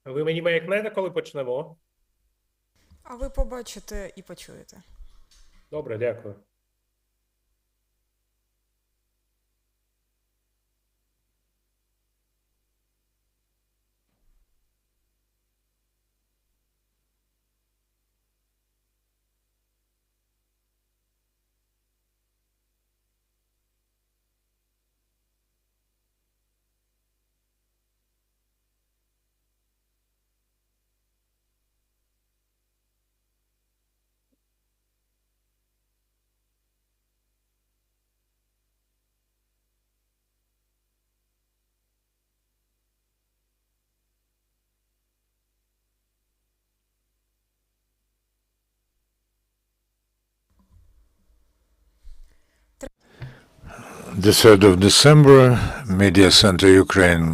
Ви мені маякнете, коли почнемо? А ви побачите і почуєте. Добре, дякую. The 3rd of December, Media Center Ukraine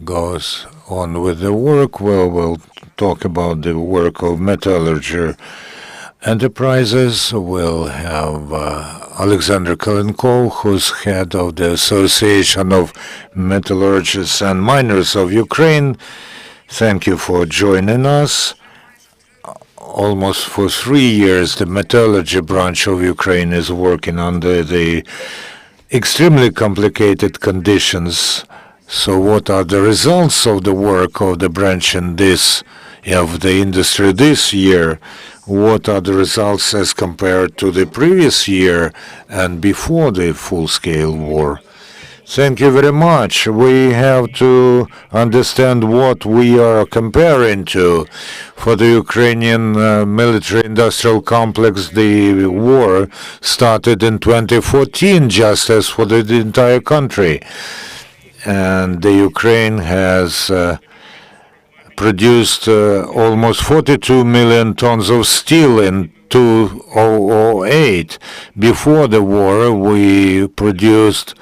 goes on with the work. We'll talk about the work of Metallurgy Enterprises. We'll have Oleksandr Kalenkov, who's head of the Association of Metallurgists and Miners of Ukraine. Thank you for joining us. Almost for 3 years, the metallurgy branch of Ukraine is working under the extremely complicated conditions. So what are the results of the work of the branch in this, of the industry this year? What are the results as compared to the previous year and before the full-scale war? Thank you very much. We have to understand what we are comparing to. For the Ukrainian military-industrial complex, the war started in 2014, just as for the entire country. And the Ukraine has produced almost 42 million tons of steel in 2008. Before the war, we produced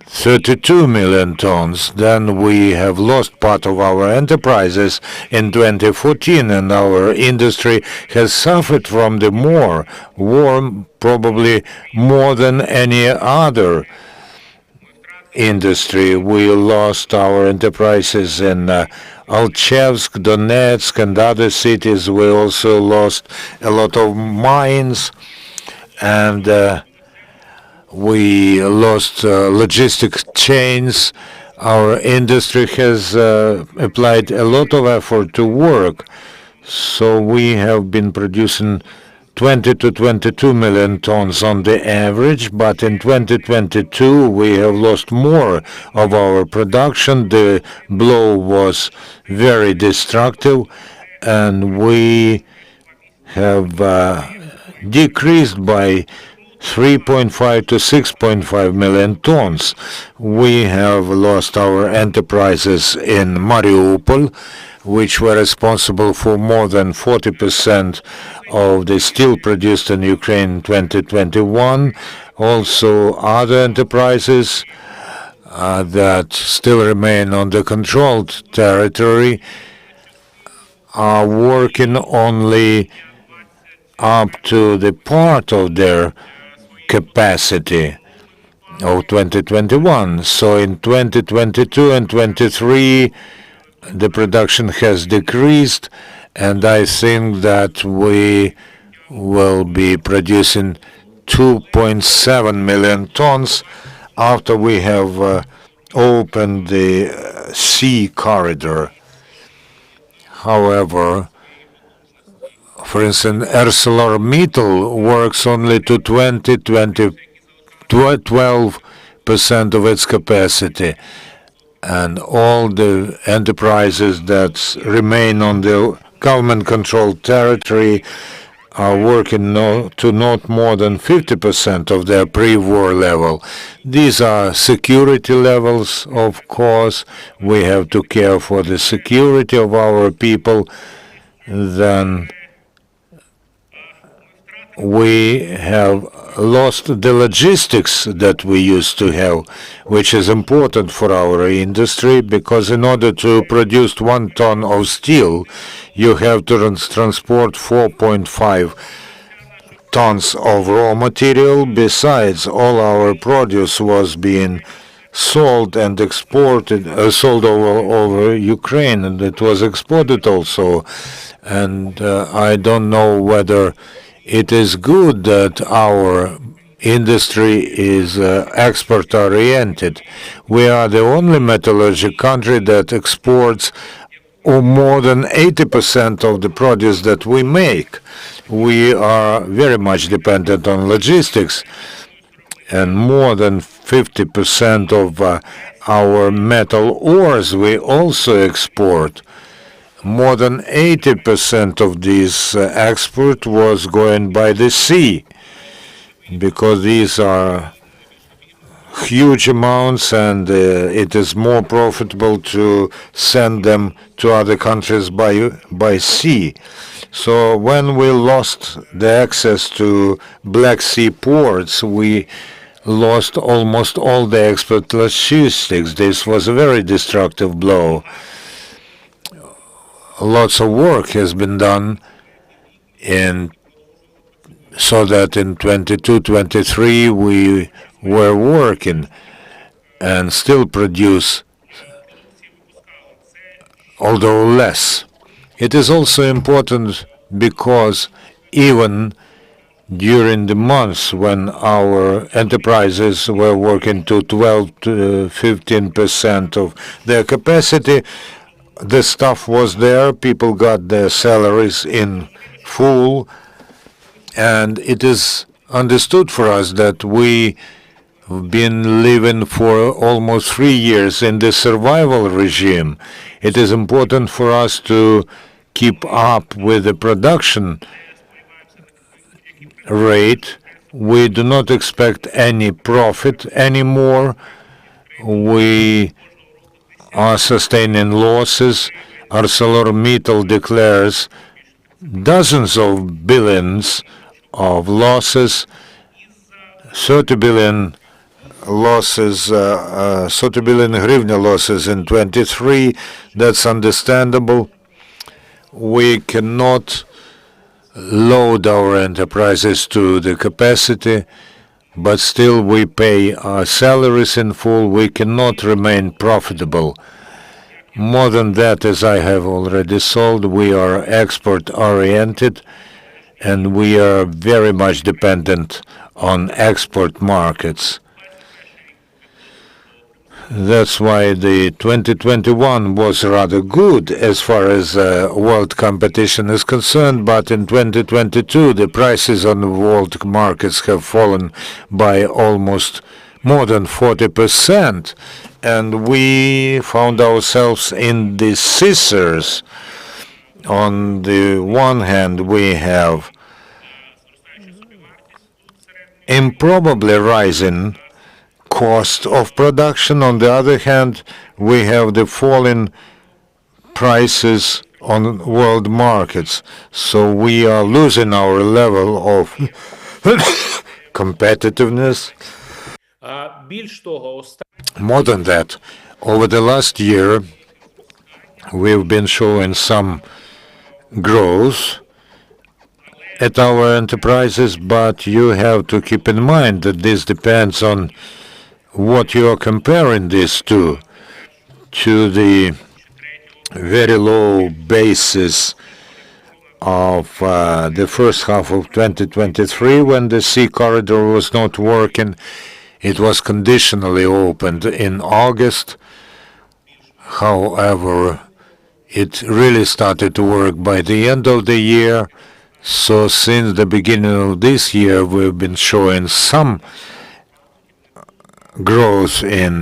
32 million tons. Then we have lost part of our enterprises in 2014, and our industry has suffered from the war probably more than any other industry. We lost our enterprises in Alchevsk, Donetsk, and other cities. We also lost a lot of mines, and we lost logistic chains. Our industry has applied a lot of effort to work. So we have been producing 20 to 22 million tons on the average, but in 2022 we have lost more of our production. The blow was very destructive, and we have decreased by 3.5 to 6.5 million tons. We have lost our enterprises in Mariupol, which were responsible for more than 40% of the steel produced in Ukraine in 2021. Also, other enterprises that still remain on the controlled territory are working only up to the part of their capacity of 2021. So in 2022 and 23, the production has decreased, and I think that we will be producing 2.7 million tons after we have opened the sea corridor. However, for instance, ArcelorMittal works only to 12% of its capacity, and all the enterprises that remain on the government-controlled territory are working to not more than 50% of their pre-war level. These are security levels, of course. We have to care for the security of our people. Then we have lost the logistics that we used to have, which is important for our industry, because in order to produce 1 ton of steel, you have to transport 4.5 tons of raw material. Besides, all our produce was being sold and exported, sold over Ukraine, and it was exported also. And I don't know whether it is good that our industry is export-oriented. We are the only metallurgical country that exports more than 80% of the produce that we make. We are very much dependent on logistics, and more than 50% of our metal ores we also export. More than 80% of this export was going by the sea, because these are huge amounts, and it is more profitable to send them to other countries by sea. So when we lost the access to Black Sea ports, we lost almost all the export logistics. This was a very destructive blow. Lots of work has been done so that in 22-23 we were working and still produce, although less. It is also important because even during the months when our enterprises were working to 12 to 15% of their capacity, the stuff was there, people got their salaries in full, and it is understood for us that we've been living for almost 3 years in the survival regime. It is important for us to keep up with the production rate. We do not expect any profit anymore. We are sustaining losses. ArcelorMittal declares dozens of billions of losses, 30 billion losses, 30 billion hryvnia losses in 23. That's understandable. We cannot load our enterprises to the capacity, but still we pay our salaries in full. We cannot remain profitable. More than that, as I have already sold, we are export-oriented, and we are very much dependent on export markets. That's why the 2021 was rather good as far as world competition is concerned, but in 2022 the prices on the world markets have fallen by almost more than 40%, and we found ourselves in the scissors. On the one hand, we have improbably rising cost of production. On the other hand, we have the falling prices on world markets. So we are losing our level of competitiveness. Більш того, More than that, over the last year, we've been showing some growth at our enterprises, but you have to keep in mind that this depends on what you are comparing this to the very low basis of the first half of 2023, when the sea corridor was not working. It was conditionally opened in August. However, it really started to work by the end of the year. So since the beginning of this year, we've been showing some growth in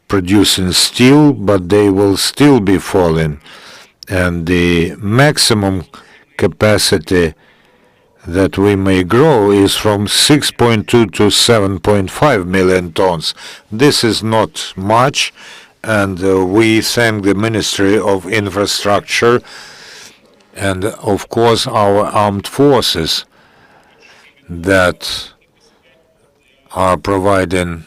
producing steel, but they will still be falling. And the maximum capacity that we may grow is from 6.2 to 7.5 million tons. This is not much, and we thank the Ministry of Infrastructure and, of course, our armed forces that are providing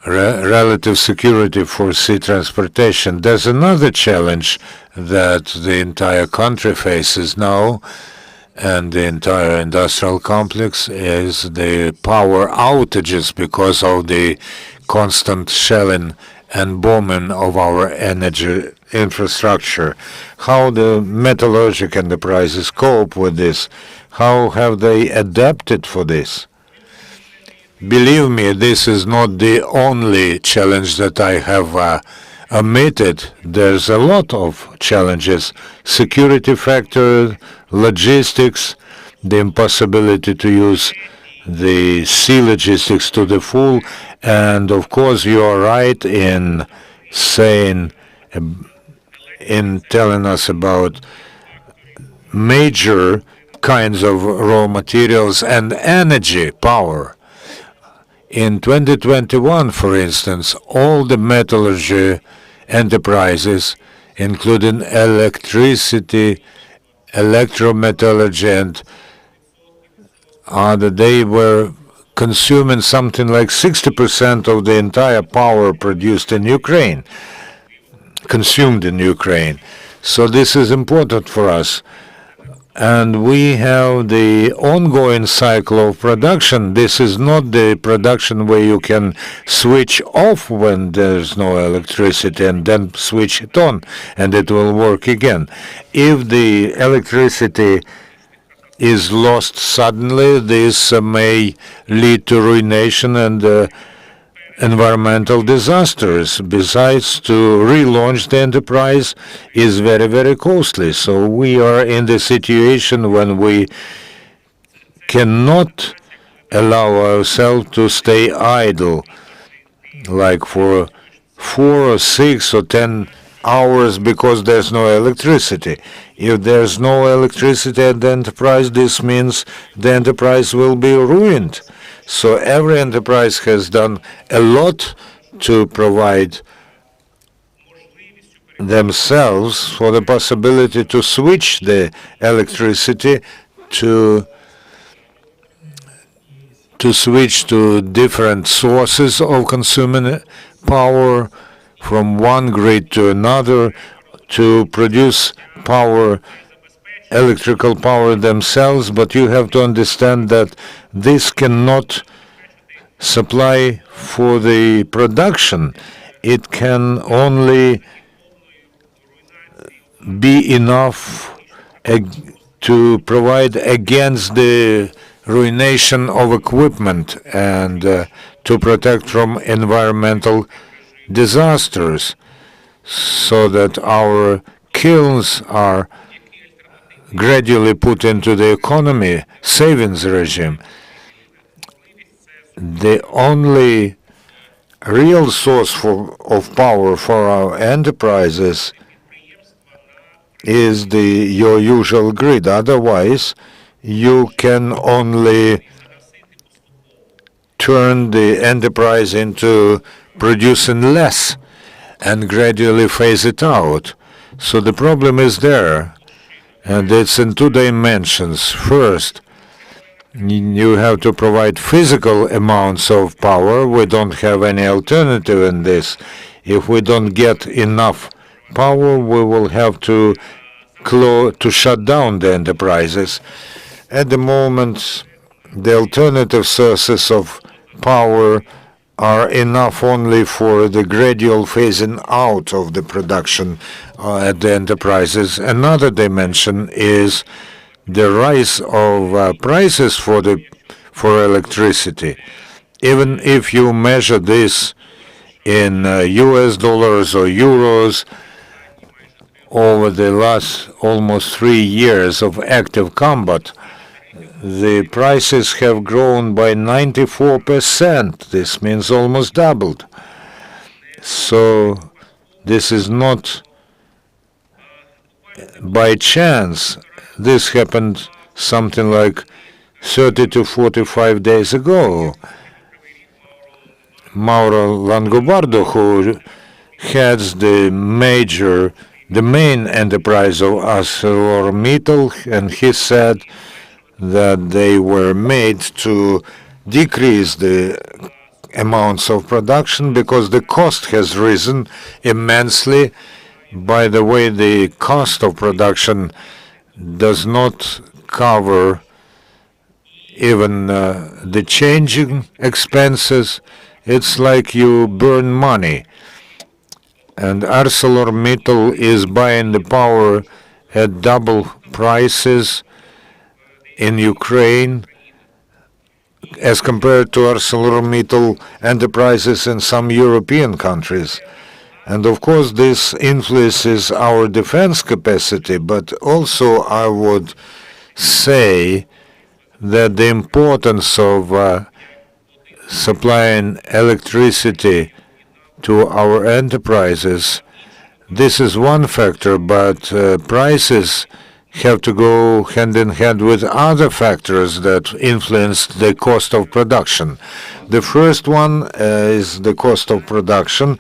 relative security for sea transportation. There's another challenge that the entire country faces now, and the entire industrial complex, is the power outages because of the constant shelling and bombing of our energy infrastructure. How the metallurgical enterprises cope with this? How have they adapted for this? Believe me, this is not the only challenge that I have omitted. There's a lot of challenges. Security factor, logistics, the impossibility to use the sea logistics to the full, and of course you are right in saying, in telling us about major kinds of raw materials and energy power. In 2021, for instance, all the metallurgy enterprises, including electricity, electrometallurgy, and they were consuming something like 60% of the entire power produced in Ukraine, consumed in Ukraine. So this is important for us. And we have the ongoing cycle of production. This is not the production where you can switch off when there's no electricity and then switch it on and it will work again. If the electricity is lost suddenly, this may lead to ruination and environmental disasters. Besides, to relaunch the enterprise is very, very costly. So we are in the situation when we cannot allow ourselves to stay idle, like for 4 or 6 or 10 hours because there's no electricity. If there's no electricity at the enterprise, this means the enterprise will be ruined. So every enterprise has done a lot to provide themselves for the possibility to switch the electricity to switch to different sources of consuming power from one grid to another, to produce power, electrical power themselves. But you have to understand that this cannot supply for the production. It can only be enough to provide against the ruination of equipment and to protect from environmental disasters, so that our kilns are gradually put into the economy savings regime. The only real source of power for our enterprises is your usual grid. Otherwise, you can only turn the enterprise into producing less and gradually phase it out. So the problem is there, and it's in 2 dimensions. First, you have to provide physical amounts of power. We don't have any alternative in this. If we don't get enough power, we will have to shut down the enterprises. At the moment, the alternative sources of power are enough only for the gradual phasing out of the production at the enterprises. Another dimension is the rise of prices for electricity. Even if you measure this in US dollars or euros, over the last almost 3 years of active combat, the prices have grown by 94%. This means almost doubled. So this is not by chance. This happened something like 30 to 45 days ago. Mauro Langobardo, who heads the main enterprise of ArcelorMittal, and he said that they were made to decrease the amounts of production because the cost has risen immensely. By the way, the cost of production does not cover even the changing expenses, it's like you burn money. And ArcelorMittal is buying the power at double prices in Ukraine as compared to ArcelorMittal enterprises in some European countries. And of course, this influences our defense capacity, but also I would say that the importance of supplying electricity to our enterprises, this is one factor, but prices have to go hand in hand with other factors that influence the cost of production. The first one is the cost of production,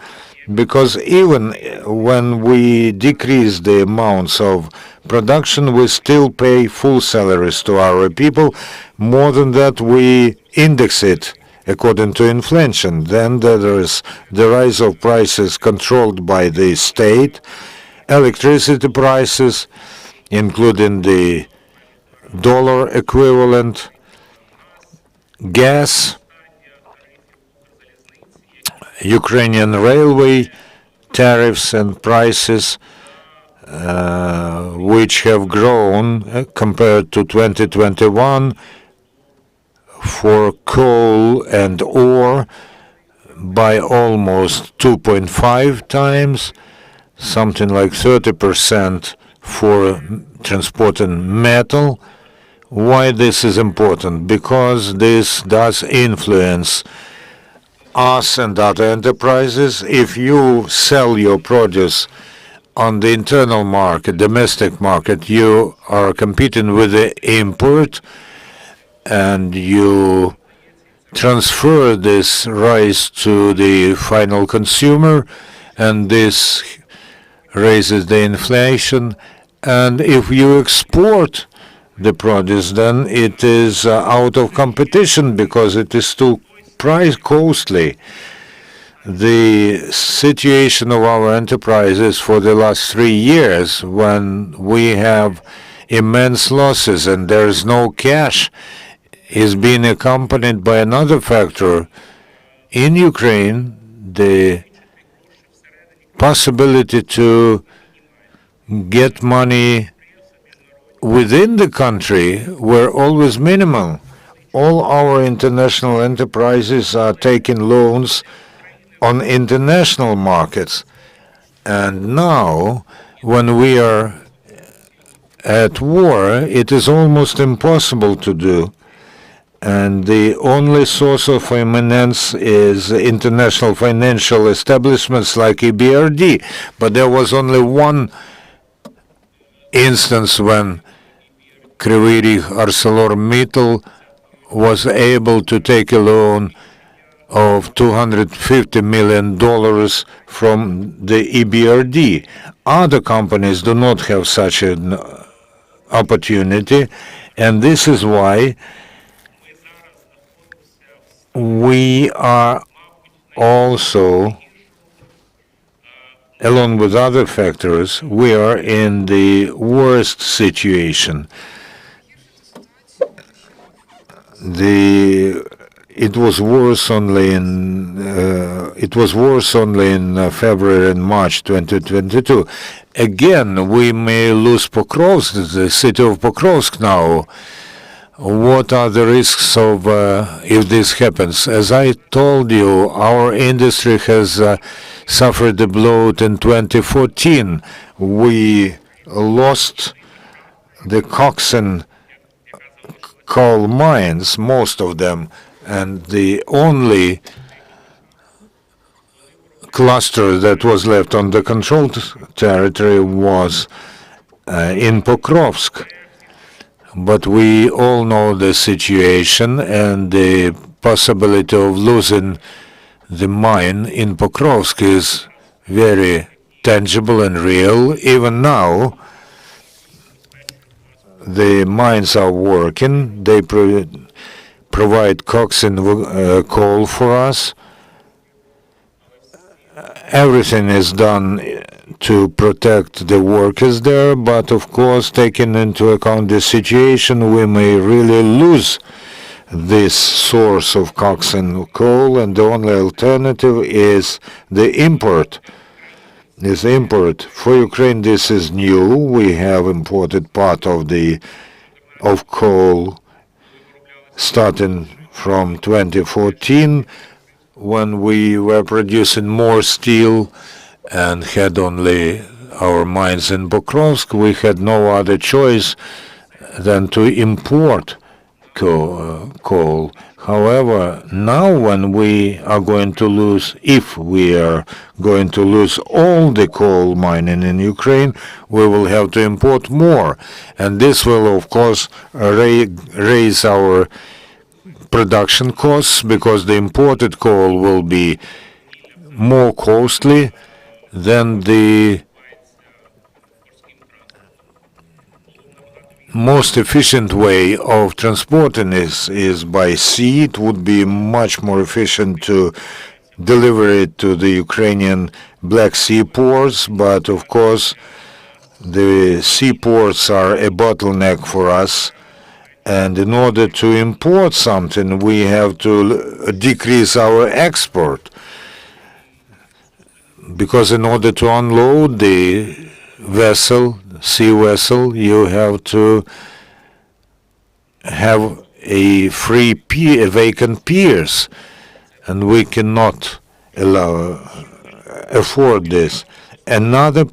because even when we decrease the amounts of production, we still pay full salaries to our people. More than that, we index it according to inflation. Then there is the rise of prices controlled by the state, electricity prices, including the dollar equivalent, gas, Ukrainian railway tariffs and prices, which have grown compared to 2021 for coal and ore by almost 2.5 times, something like 30% for transporting metal. Why this is important? Because this does influence us and other enterprises. If you sell your produce on the internal market, domestic market, you are competing with the import, and you transfer this rice to the final consumer, and this raises the inflation. And if you export the produce, then it is out of competition because it is too price costly. The situation of our enterprises for the last 3 years, when we have immense losses and there is no cash, is being accompanied by another factor. In Ukraine, the possibility to get money within the country were always minimal. All our international enterprises are taking loans on international markets. And now, when we are at war, it is almost impossible to do. And the only source of finance is international financial establishments like EBRD. But there was only one instance when Kryvyi Rih ArcelorMittal was able to take a loan of $250 million from the EBRD. Other companies do not have such an opportunity, and this is why we are also, along with other factors, we are in the worst situation. It was worse only in February and March 2022. Again, we may lose Pokrovsk, the city of Pokrovsk now. What are the risks of if this happens? As I told you, our industry has suffered a blow in 2014. We lost the Coxen coal mines, most of them, and the only cluster that was left on the controlled territory was in Pokrovsk. But we all know the situation, and the possibility of losing the mine in Pokrovsk is very tangible and real. Even now, the mines are working. They provide coxswain coal for us. Everything is done to protect the workers there, but of course, taking into account the situation, we may really lose this source of coks and coal, and the only alternative is the import. For Ukraine, this is new. We have imported part of coal starting from 2014, when we were producing more steel and had only our mines in Pokrovsk. We had no other choice than to import coal. However, now when we are going to lose, if we are going to lose all the coal mining in Ukraine, we will have to import more. And this will, of course, raise our production costs, because the imported coal will be more costly than the most efficient way of transporting is by sea. It would be much more efficient to deliver it to the Ukrainian Black Sea ports, but of course the seaports are a bottleneck for us, and in order to import something we have to decrease our export, because in order to unload the sea vessel, you have to have a vacant piers, and we cannot afford this. Another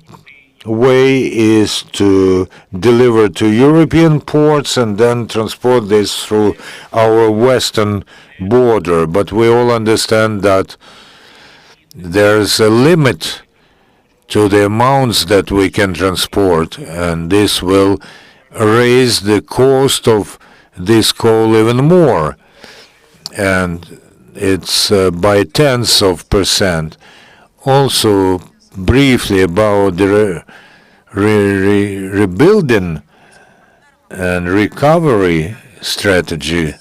way is to deliver to European ports and then transport this through our western border. But we all understand that there's a limit to the amounts that we can transport, and this will raise the cost of this coal even more, and it's by tenths of percent. Also, briefly about the rebuilding and recovery strategy.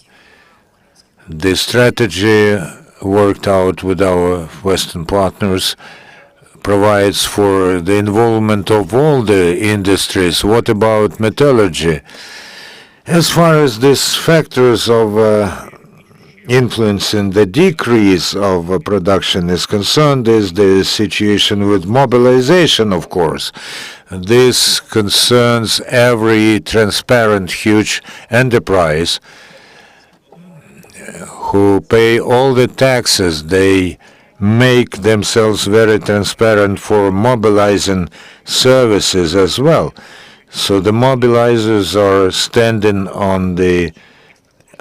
The strategy worked out with our Western partners provides for the involvement of all the industries. What about metallurgy? As far as these factors of influence in the decrease of production is concerned, is the situation with mobilization, of course. This concerns every transparent, huge enterprise who pay all the taxes. They make themselves very transparent for mobilizing services as well. So the mobilizers are standing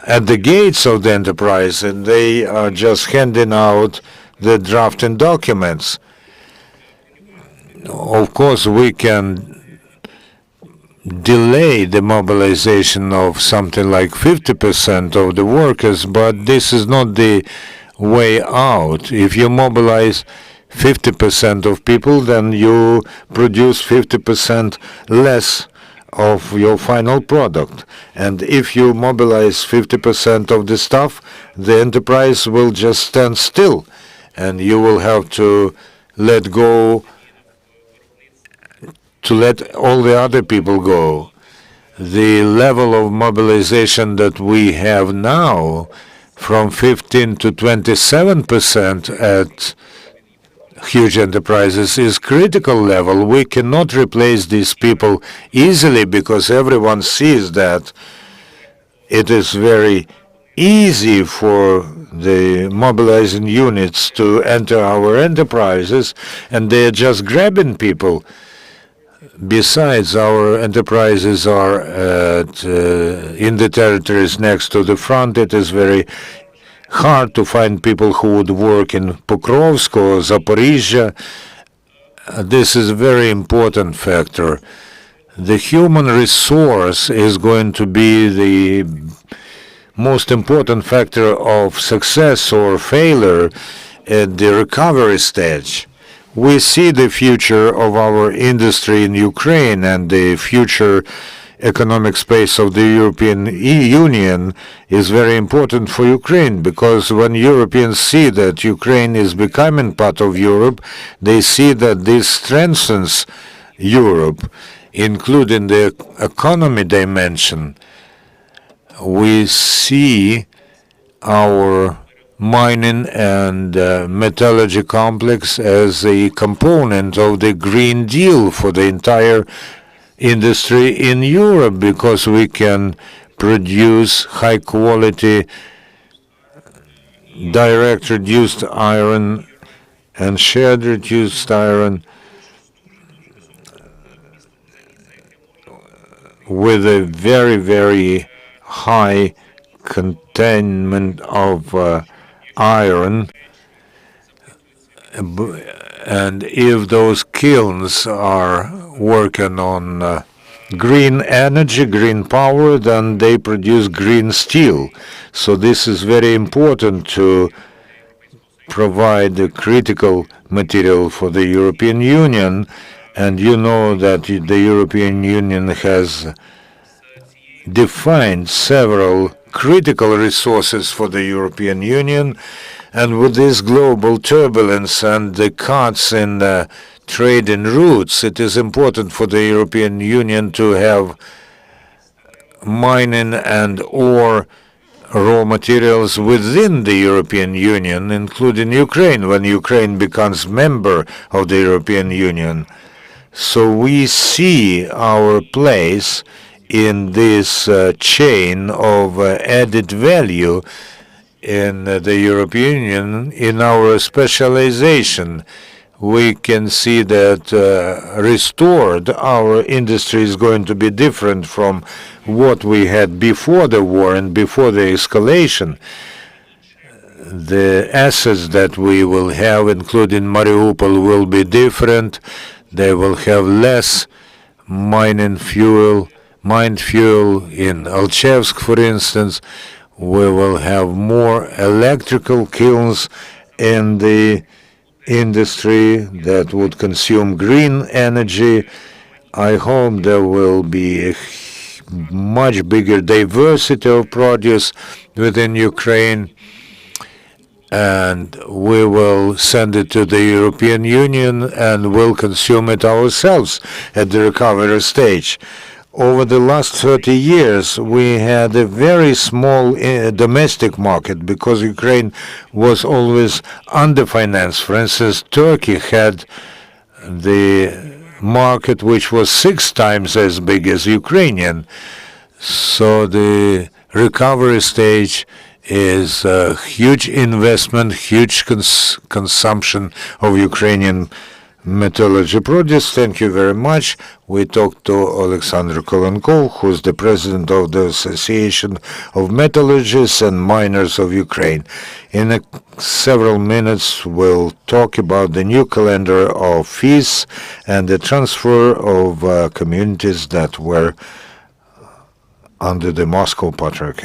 at the gates of the enterprise, and they are just handing out the drafting documents. Of course, we can delay the mobilization of something like 50% of the workers, but this is not the way out. If you mobilize 50% of people, then you produce 50% less of your final product. And if you mobilize 50% of the stuff, the enterprise will just stand still, and you will have to let all the other people go. The level of mobilization that we have now, from 15 to 27% at huge enterprises, is critical level. We cannot replace these people easily, because everyone sees that it is very easy for the mobilizing units to enter our enterprises, and they're just grabbing people. Besides, our enterprises are in the territories next to the front. It is very hard to find people who would work in Pokrovsk or Zaporizhzhia. This is a very important factor. The human resource is going to be the most important factor of success or failure at the recovery stage. We see the future of our industry in Ukraine, and the future economic space of the European Union is very important for Ukraine, because when Europeans see that Ukraine is becoming part of Europe, they see that this strengthens Europe, including the economy dimension. We see our mining and metallurgy complex as a component of the Green Deal for the entire industry in Europe, because we can produce high quality direct reduced iron and shared reduced iron with a very, very high containment of iron. And if those kilns are working on green energy, green power, then they produce green steel. So this is very important to provide the critical material for the European Union. And you know that the European Union has defined several critical resources for the European Union. And with this global turbulence and the cuts in trade and routes, it is important for the European Union to have mining and ore raw materials within the European Union, including Ukraine, when Ukraine becomes member of the European Union. So we see our place in this chain of added value in the European Union in our specialization. We can see that restored our industry is going to be different from what we had before the war and before the escalation. The assets that we will have, including Mariupol, will be different. They will have less mined fuel in Alchevsk, for instance. We will have more electrical kilns in the industry that would consume green energy. I hope there will be a much bigger diversity of produce within Ukraine, and we will send it to the European Union and will consume it ourselves at the recovery stage. Over the last 30 years, we had a very small domestic market because Ukraine was always underfinanced. For instance, Turkey had the market which was 6 times as big as Ukrainian. So the recovery stage is a huge investment, huge consumption of Ukrainian metallurgy produce. Thank you very much. We talked to Oleksandr Kalenkov, who's the president of the Association of Metallurgists and Miners of Ukraine. In several minutes, we'll talk about the new calendar of fees and the transfer of communities that were under the Moscow Patriarchate.